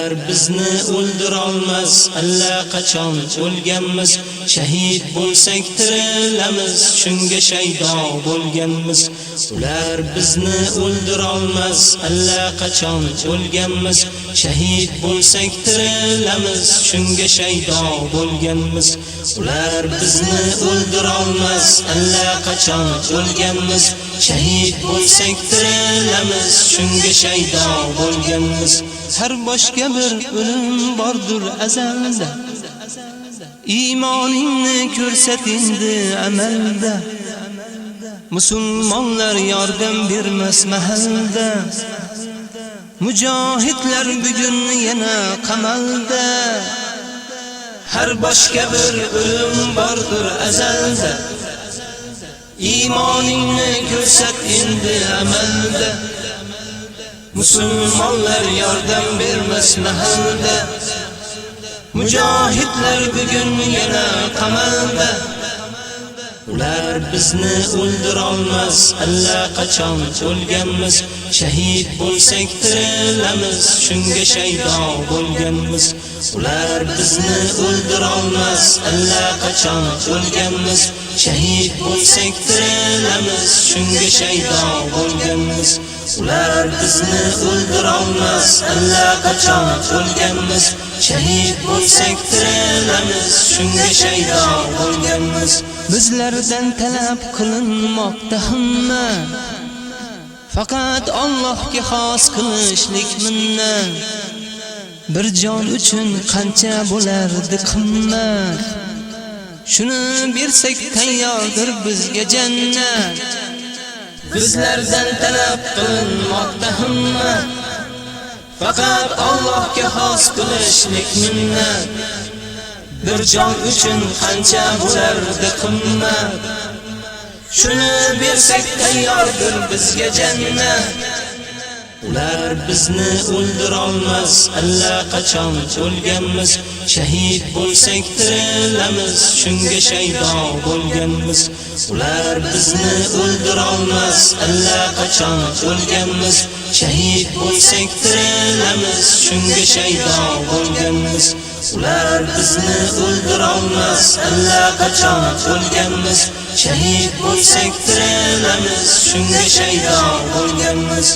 Ular bizni o'ldirolmas, allaqachon o'lganmiz. Shahid bo'lsak tirilamiz, shunga shaydo bo'lganmiz. Ular bizni o'ldirolmas, allaqachon o'lganmiz. Shahid bo'lsak tirilamiz, shunga shaydo bo'lganmiz. Ular bizni o'ldirolmas, allaqachon o'lganmiz. Shahid bo'lsak tirilamiz, shunga shaydo bo'lganmiz. Har boshga bir o'lim bordir azalda. Iymoningni ko'rsatingdi amalda. Musulmonlar yordam bermas mahalda. Mujohidlar bugun yana qamalda. Har boshga bir o'lim bordir azalda. Iymoningni ko'rsat endi amalda. Musulmonlar yordam bermas mahalda. Mujohidlar bugun yana qamalda. Ular bizni o'ldirolmas, allaqachon o'lganmiz. Shahid bo'lsak tirilamiz, shunga shaydo bo'lganmiz. Ular bizni o'ldirolmas, allaqachon o'lganmiz. Shahid bo'lsak tirilamiz, shunga shaydo bo'lganmiz. Ular bizni o'ldirolmas, allaqachon o'lganmiz. Shahid bo'lsak tirilamiz, shunga shaydo bo'lganmiz. Bizlardan talab qilinmoqda hamma, faqat Allohga xos qilishlik minnat. Bir jon uchun qancha bo'lardi qimmat. Shuni bersak tayyordir bizga jannat. Bizlardan talab qilinmoqda hamma, faqat Allohga xos qilishlik minnat. Bir jon uchun qancha bo'lardi qimmat. Shuni bersak tayyordir bizga jannat. Ular bizni o'ldirolmas, allaqachon o'lganmiz. Shahid bo'lsak tirilamiz, shunga shaydo bo'lganmiz. Ular bizni o'ldirolmas, allaqachon o'lganmiz. Shahid bo'lsak tirilamiz, shunga shaydo bo'lganmiz. Ular bizni o'ldirolmas, allaqachon o'lganmiz. Shahid bo'lsak tirilamiz, shunga shaydo bo'lganmiz.